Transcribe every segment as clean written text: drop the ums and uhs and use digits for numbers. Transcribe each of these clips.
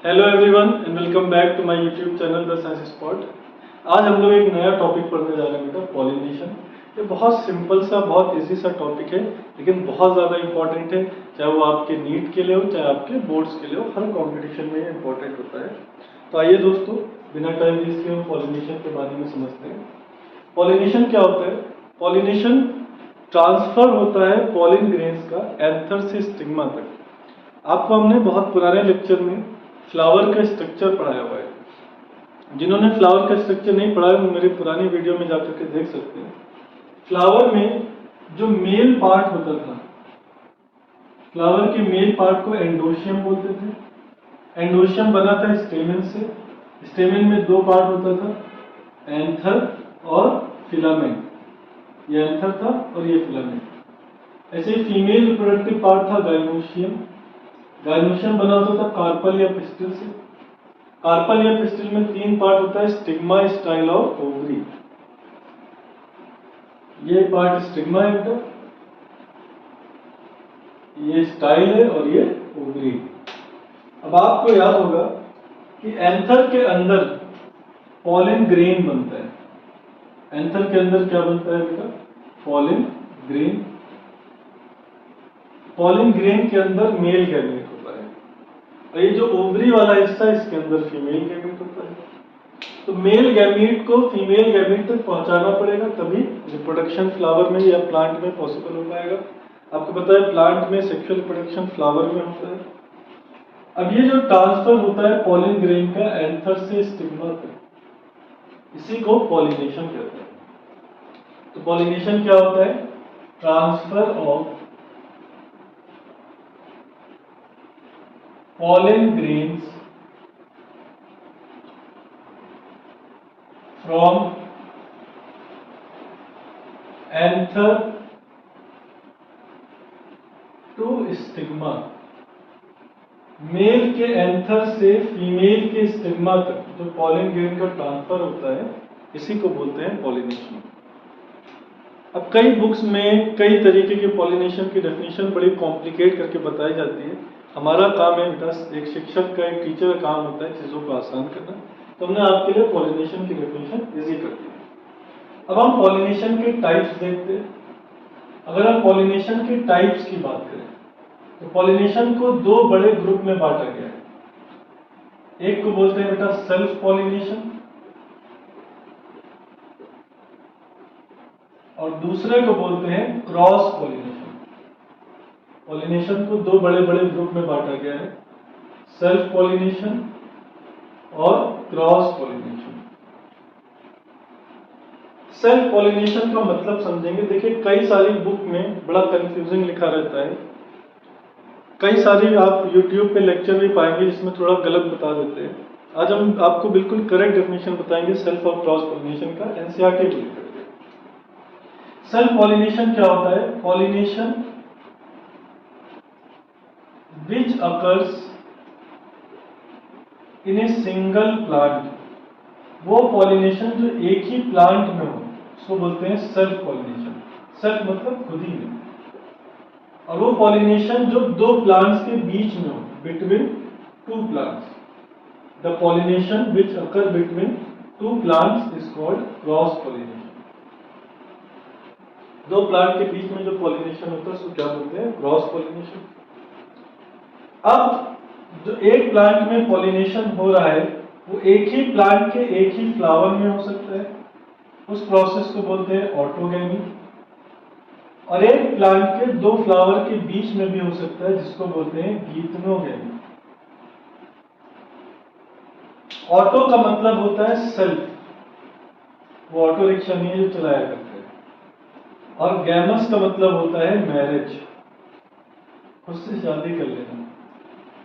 Hello everyone and welcome back to my YouTube channel the Science Spot. आज हम लोग एक नया टॉपिक पढ़ने जा रहे हैं बेटा, पॉलिनेशन। ये बहुत सिंपल सा, बहुत इजी सा टॉपिक है, लेकिन बहुत ज़्यादा इंपॉर्टेंट है। चाहे वो आपके नीट के लिए हो, चाहे आपके बोर्ड्स के लिए हो, हर कॉम्पिटिशन में ये इंपॉर्टेंट होता है। तो आइए दोस्तों, बिना टाइम वेस्ट किए हम पॉलिनेशन के बारे में समझते हैं। पॉलिनेशन क्या होता है? पॉलिनेशन ट्रांसफर होता है पॉलिन ग्रेन्स का एंथर से स्टिग्मा तक। आपको हमने बहुत पुराने लेक्चर में फ्लावर का स्ट्रक्चर पढ़ाया हुआ है। जिन्होंने फ्लावर का स्ट्रक्चर नहीं पढ़ा है वो मेरी पुरानी वीडियो में जाकर के देख सकते हैं। फ्लावर में जो मेल पार्ट होता था, फ्लावर के मेल पार्ट को एंडोशियम बोलते थे। एंडोशियम बना था स्टेमेन से। स्टेमेन में दो पार्ट होता था, एंथर और फिलामेंट। ये एंथर था और ये फिलामेंट। ऐसे ही फीमेल रिप्रोडक्टिव पार्ट था गाइनोशियम। गाइनोशियम बना होता था कार्पल या पिस्टिल से। कार्पल या पिस्टिल में तीन पार्ट होता है, स्टिग्मा, स्टाइल और ओवरी। ये पार्ट स्टिग्मा है बेटा, ये स्टाइल है और ये ओवरी। अब आपको याद होगा कि एंथर के अंदर पॉलिन ग्रेन बनता है। एंथर के अंदर क्या बनता है बेटा? Pollen grain. पॉलिन ग्रेन के अंदर मेल गैमेट होता है और ये जो ओवरी वाला हिस्सा है इसके अंदर फीमेल गैमेट होता है। तो मेल गैमीट को फीमेल गैमीट तक पहुंचाना पड़ेगा, तभी रिप्रोडक्शन फ्लावर में या प्लांट में पॉसिबल हो पाएगा। आपको पता है प्लांट में सेक्सुअल रिप्रोडक्शन फ्लावर में होता है। अब ये जो ट्रांसफर होता है पॉलिन ग्रेन का एंथर से स्टिग्मा तक, इसी को पॉलिनेशन कहते हैं। तो पॉलिनेशन क्या होता है? Transfer of pollen grains from anther to stigma। Male के एंथर से फीमेल के स्टिग्मा तक जो पॉलिन ग्रेन का ट्रांसफर होता है, इसी को बोलते हैं पॉलिनेशन। अब कई बुक्स में कई तरीके के पॉलिनेशन की डेफिनेशन बड़ी कॉम्प्लिकेट करके बताई जाती है। हमारा काम है बेटा, एक शिक्षक का, एक टीचर का काम होता है चीज़ों को आसान करना। तो हमने आपके लिए पॉलिनेशन की डेफिनेशन इजी कर दी। अब हम पॉलिनेशन के टाइप्स देखते हैं। अगर हम पॉलिनेशन के टाइप्स की बात करें तो पॉलिनेशन को दो बड़े ग्रुप में बांटा गया है। एक को बोलते हैं बेटा सेल्फ पॉलिनेशन और दूसरे को बोलते हैं क्रॉस पॉलिनेशन। पॉलिनेशन को दो बड़े बड़े ग्रुप में बांटा गया है, सेल्फ पॉलिनेशन और क्रॉस पॉलिनेशन। सेल्फ पॉलिनेशन का मतलब समझेंगे। देखिए, कई सारी बुक में बड़ा कंफ्यूजिंग लिखा रहता है। कई सारी आप YouTube पे लेक्चर भी पाएंगे जिसमें थोड़ा गलत बता देते हैं। आज हम आपको बिल्कुल करेक्ट डेफिनेशन बताएंगे सेल्फ और क्रॉस पॉलिनेशन का, एनसीईआरटी भी करके। सेल्फ पॉलिनेशन क्या होता है? Pollination which occurs in a single plant. वो पॉलिनेशन जो एक ही प्लांट में हो उसको बोलते हैं सेल्फ पॉलिनेशन। सेल्फ मतलब खुद ही में। और वो पॉलिनेशन जो दो प्लांट्स के बीच में हो, between two plants. The pollination which occur between two plants is called cross pollination. दो प्लांट के बीच में जो पॉलिनेशन होता है उसको क्या बोलते हैं? Cross pollination. अब जो एक प्लांट में पॉलिनेशन हो रहा है वो एक ही प्लांट के एक ही फ्लावर में हो सकता है, उस प्रोसेस को बोलते हैं ऑटोगैमी। और एक प्लांट के दो फ्लावर के बीच में भी हो सकता है, जिसको बोलते हैं गीतनोगैमी। ऑटो का मतलब होता है सेल्फ, वो ऑटो रिक्शा नहीं है जो चलाया करते हैं। और गैमस का मतलब होता है मैरिज, उससे शादी कर लेना।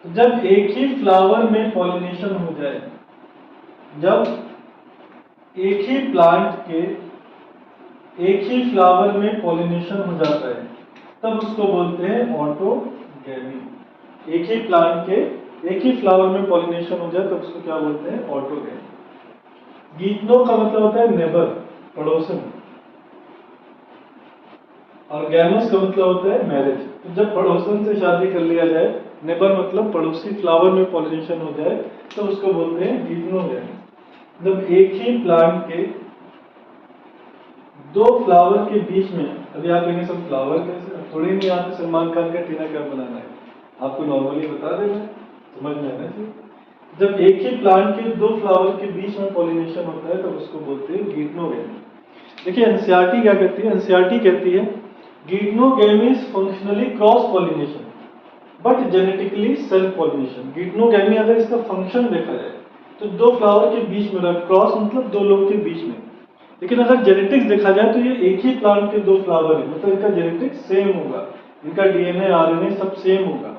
तो जब एक ही फ्लावर में पॉलिनेशन हो जाए, जब एक ही प्लांट के एक ही फ्लावर में पॉलिनेशन हो जाता है, तब उसको बोलते हैं ऑटोगैमी। एक ही प्लांट के एक ही फ्लावर में पॉलिनेशन हो जाए तब उसको क्या बोलते हैं? ऑटोगैमी। गीतनो का मतलब होता है नेबर, पड़ोसन। और गैमस का मतलब होता है मैरिज। तो जब पड़ोसन से शादी कर लिया जाए, नेबर मतलब पड़ोसी फ्लावर में पॉलिनेशन हो जाए, तो उसको बोलते हैं गीटोगेमी। जब एक ही प्लांट के दो फ्लावर के बीच में, अभी आप कहेंगे सब फ्लावर कैसे, थोड़ी नहीं आते सलमान खान का टीना कैप बनाना है, आपको नॉर्मली बता देना, समझ में आना चाहिए। जब एक ही प्लांट के दो फ्लावर के बीच में पॉलिनेशन होता है, तो उसको बोलते हैं गीटोगेमी। देखिए एनसीईआरटी क्या कहती है, एनसीईआरटी कहती है geitonogamy is functionally cross pollination but genetically self pollination. Geitonogamy अगर इसका फंक्शन देखा जाए तो दो फ्लावर के बीच में, क्रॉस मतलब दो लोग के बीच में, लेकिन अगर जेनेटिक्स देखा जाए तो ये एक ही प्लांट के दो फ्लावर है, मतलब इनका जेनेटिक्स सेम होगा, इनका डीएनए आरएनए सब सेम होगा,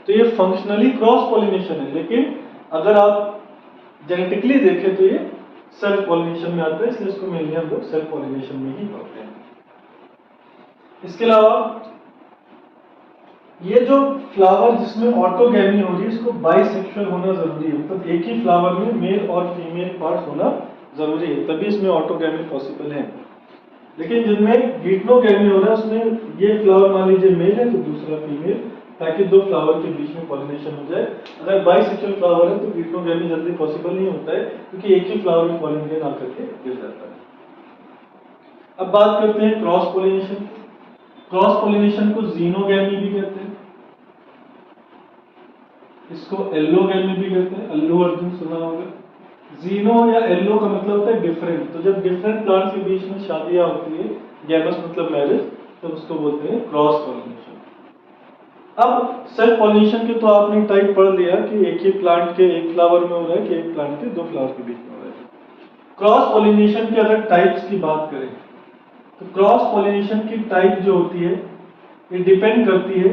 तो ये फंक्शनली क्रॉस पॉलिनेशन है। लेकिन अगर आप जेनेटिकली देखें तो ये सेल्फ पॉलिनेशन में आता है, इसलिए इसको मेनली हम लोग सेल्फ पॉलिनेशन में ही पढ़ते हैं। इसके अलावा ये जो फ्लावर जिसमें ऑटोगैमी हो रही है, इसको बाइसेक्सुअल होना जरूरी है, मतलब एक ही फ्लावर में मेल और फीमेल पार्ट्स होना जरूरी है, तभी इसमें ऑटोगैमी पॉसिबल है। लेकिन जिनमें गीटोगैमी हो रहा है उसमें ये फ्लावर मान लीजिए मेल है तो दूसरा फीमेल, ताकि दो फ्लावर के बीच में पॉलिनेशन हो जाए। अगर बाइसेक्सुअल फ्लावर है तो गीटोगैमी जल्दी पॉसिबल नहीं होता है, क्योंकि एक ही फ्लावर में पॉलिनेशन आकर के गिर जाता है। अब बात करते हैं क्रॉस पॉलिनेशन। क्रॉस पॉलिनेशन को जीनोगैमी भी कहते हैं, इसको एल्लोगैमी भी कहते हैं, अल्लू अर्जुन सुना होगा। जीनो या एल्लो का मतलब होता है डिफरेंट, तो जब डिफरेंट प्लांट्स के बीच में शादियां होती है, गैमस मतलब मैरिज, तो उसको बोलते हैं क्रॉस पॉलिनेशन। अब सेल्फ पॉलिनेशन के तो आपने टाइप पढ़ लिया कि एक ही प्लांट के एक फ्लावर में हो रहा है कि एक प्लांट के दो फ्लावर के बीच में हो रहा है। क्रॉस पॉलिनेशन के अगर टाइप्स की बात करें तो क्रॉस पॉलिनेशन की टाइप जो होती है ये डिपेंड करती है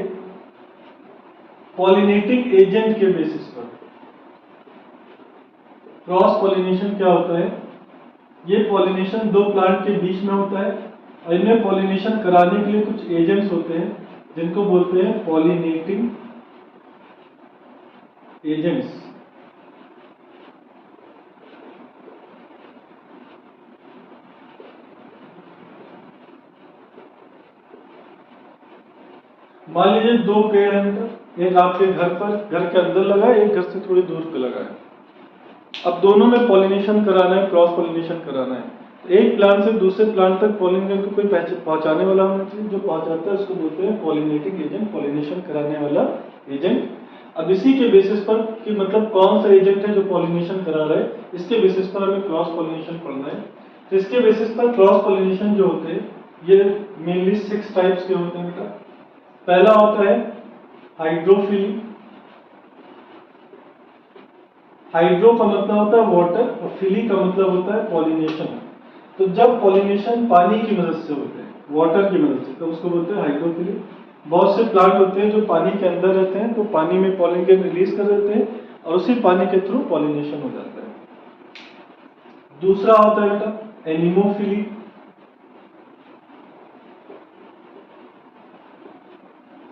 पॉलिनेटिंग एजेंट के बेसिस पर। क्रॉस पॉलिनेशन क्या होता है, ये पॉलिनेशन दो प्लांट के बीच में होता है और इनमें पॉलिनेशन कराने के लिए कुछ एजेंट्स होते हैं जिनको बोलते हैं पॉलिनेटिंग एजेंट्स। मान लीजिए दो पेड़ हैं, एक आपके घर पर, घर के अंदर लगा है, एक घर से थोड़ी दूर पे लगा है। अब दोनों में पॉलिनेशन कराना है, क्रॉस पॉलिनेशन कराना है, तो एक प्लांट से दूसरे प्लांट तक पॉलिनेशन को कोई पहुंचाने वाला होना चाहिए, जो पहुंचाता है उसको बोलते हैं पॉलिनेटिंग एजेंट, पॉलिनेशन कराने वाला एजेंट। अब इसी के बेसिस पर कि मतलब कौन सा एजेंट है जो पॉलिनेशन करा रहा है, इसके बेसिस पर हमें क्रॉस पॉलिनेशन पढ़ना है। तो इसके बेसिस पर क्रॉस पॉलिनेशन जो होते हैं ये मेनली 6 टाइप्स के होते हैं बेटा। पहला होता है हाइड्रोफिली। हाइड्रो का मतलब होता है वाटर और फिली का मतलब होता है पॉलिनेशन। तो जब पॉलिनेशन पानी की मदद से होते हैं, वाटर की मदद से, तो उसको बोलते हैं हाइड्रोफिली। बहुत से प्लांट होते हैं जो पानी के अंदर रहते हैं, तो पानी में पॉलिनेशन रिलीज कर देते हैं और उसी पानी के थ्रू पॉलिनेशन हो जाता है। दूसरा होता है बेटा एनिमोफिली।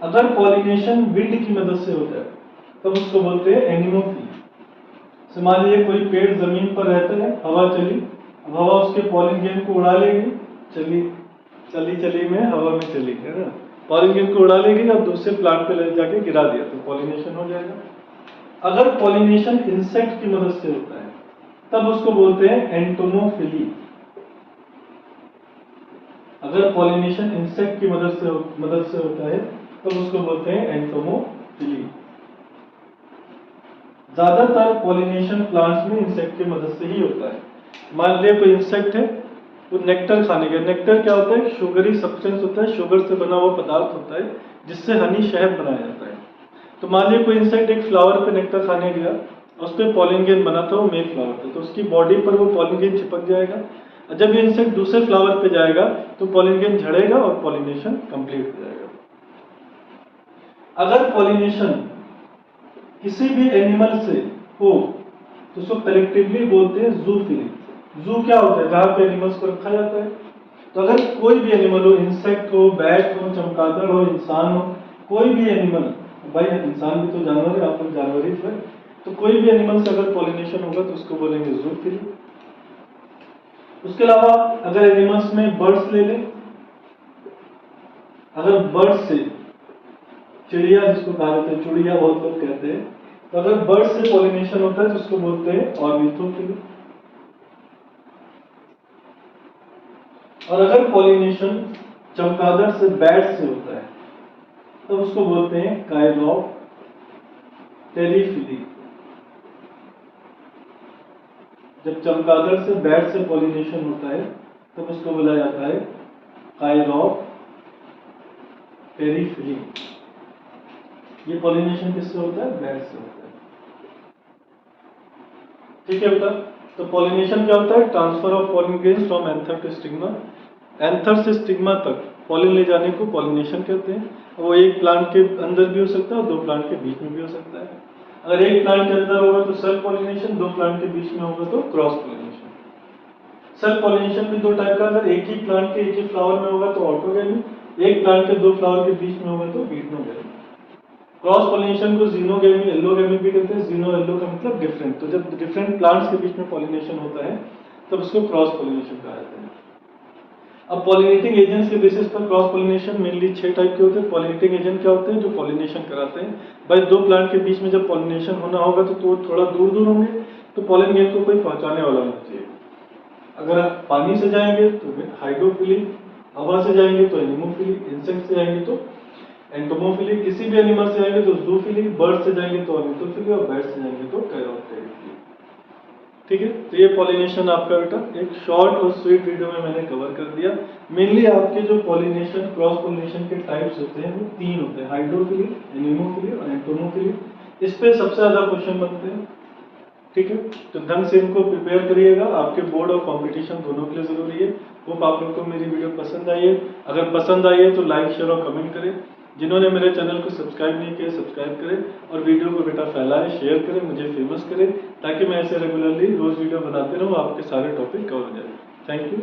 अगर पॉलिनेशन विंड की मदद से होता है तब उसको बोलते हैं एनिमोफिली। मान लीजिए कोई पेड़ जमीन पर रहता है, हवा चली, अब हवा उसके पॉलिन ग्रेन को उड़ा लेगी, चली चली चली में हवा में चली, है ना, पॉलिन ग्रेन को उड़ा लेगी और दूसरे प्लांट पे ले जाके गिरा दिया तो पॉलिनेशन हो जाएगा। अगर पॉलिनेशन इंसेक्ट की मदद से होता है तब उसको बोलते हैं एंटोमोफिली। अगर पॉलिनेशन इंसेक्ट की मदद से होता है तब उसको बोलते हैं एंटोमोफिली। ज्यादातर पॉलिनेशन प्लांट्स में इंसेक्ट की मदद से ही होता है। मान लीजिए कोई इंसेक्ट है, वो नेक्टर खाने गया। नेक्टर क्या होता है, शुगरी सब्सटेंस होता है, शुगर से बना हुआ पदार्थ होता है जिससे हनी शहद बनाया जाता है। तो मान लीजिए कोई इंसेक्ट एक फ्लावर पे नेक्टर खाने गया, उस पर पॉलिन ग्रेन बना था, वो मेल फ्लावर था, तो उसकी बॉडी पर वो पॉलिन ग्रेन चिपक जाएगा। और जब ये इंसेक्ट दूसरे फ्लावर पे जाएगा तो पॉलिन ग्रेन झड़ेगा और पॉलिनेशन कंप्लीट हो जाएगा। अगर पॉलिनेशन किसी भी एनिमल से हो तो उसको कलेक्टिवली बोलते हैं जूफिली। जू क्या होता है, जहां पे एनिमल्स को रखा जाता है। तो अगर कोई भी एनिमल हो, इंसेक्ट हो, बैट हो, चमगादड़ हो, इंसान हो, कोई भी एनिमल, भाई इंसान भी तो जानवर है, आप लोग जानवर ही थे, तो कोई भी एनिमल से अगर पॉलिनेशन होगा तो उसको बोलेंगे जूफिली। उसके अलावा अगर एनिमल्स में बर्ड्स ले लें अगर बर्ड से, चिड़िया जिसको कहा जाता है, चुड़िया बहुत लोग कहते हैं, तो अगर बर्ड से पॉलिनेशन होता है तो उसको बोलते हैं ऑर्निथोफिली। और अगर पॉलिनेशन चमगादड़ से, बैट से होता है, तो उसको बोलते हैं काइरोप्टेरिफिली। जब चमगादड़ से, बैट से पॉलिनेशन होता है तब उसको बोला जाता है काइरोप्टेरिफिली। ये पॉलिनेशन किससे होता है? बैट से होता है। ठीक है बेटा, तो पॉलिनेशन क्या होता है? Transfer of pollen grains from anther to stigma. Anther से स्टिग्मा तक पॉलिन ले जाने को पॉलिनेशन कहते हैं। वो एक प्लांट के अंदर भी हो सकता है और दो प्लांट के बीच में भी हो सकता है। अगर एक प्लांट के अंदर होगा तो सेल्फ पॉलिनेशन, दो प्लांट के बीच में होगा तो क्रॉस पॉलिनेशन। सेल्फ पॉलिनेशन भी दो टाइप का, अगर एक ही प्लांट के एक ही फ्लावर में होगा तो ऑटोगैमी, एक प्लांट के दो फ्लावर के बीच में होगा तो गिग्नोगैमी। क्रॉस पॉलिनेशन को जीनोगैमी, एल्लोगैमी भी कहते हैं। जीनो एल्लो का मतलब डिफरेंट, तो जब डिफरेंट प्लांट्स के बीच में पॉलिनेशन होता है तब उसको क्रॉस पॉलिनेशन कहा जाता है। अब पॉलिनेटिंग एजेंट्स के बेसिस पर क्रॉस पॉलिनेशन मेनली 6 टाइप के होते हैं। पॉलिनेटिंग एजेंट क्या होते हैं? जो पॉलिनेशन कराते हैं। भाई दो प्लांट के बीच में जब पॉलिनेशन होना होगा तो थोड़ा दूर दूर होंगे, तो पॉलिन ग्रेन को कोई पहुंचाने वाला होना चाहिए। अगर आप पानी से जाएंगे तो हाइड्रोफिली, हवा से जाएंगे तो एनिमोफिली, इंसेक्ट से जाएंगे तो एंटोमोफिली, किसी भी एनिमल से जाएंगे तो जूफिली, बर्ड से जाएंगे तो ऑर्निथोफिली और बैट से जाएंगे तो काइरोप्टेरिफिली। ठीक है, तो ये पॉलिनेशन आपका बेटा एक शॉर्ट और स्वीट वीडियो में मैंने कवर कर दिया। मेनली आपके जो पॉलिनेशन, क्रॉस पॉलिनेशन के टाइप्स होते हैं वो 3 होते हैं, हाइड्रोफिली, एनिमोफिली और एंटोमोफिली। इस पे सबसे ज्यादा क्वेश्चन बनते हैं। ठीक है, तो ढंग से इनको प्रिपेयर करिएगा, आपके बोर्ड और कंपटीशन दोनों के लिए जरूरी है। होप आप लोग को मेरी वीडियो पसंद आई है। अगर पसंद आई है तो लाइक, शेयर और कमेंट करें। जिन्होंने मेरे चैनल को सब्सक्राइब नहीं किया, सब्सक्राइब करें और वीडियो को बेटा फैलाएं, शेयर करें, मुझे फेमस करें, ताकि मैं ऐसे रेगुलरली रोज वीडियो बनाते रहूं, आपके सारे टॉपिक कवर हो जाए। Thank you.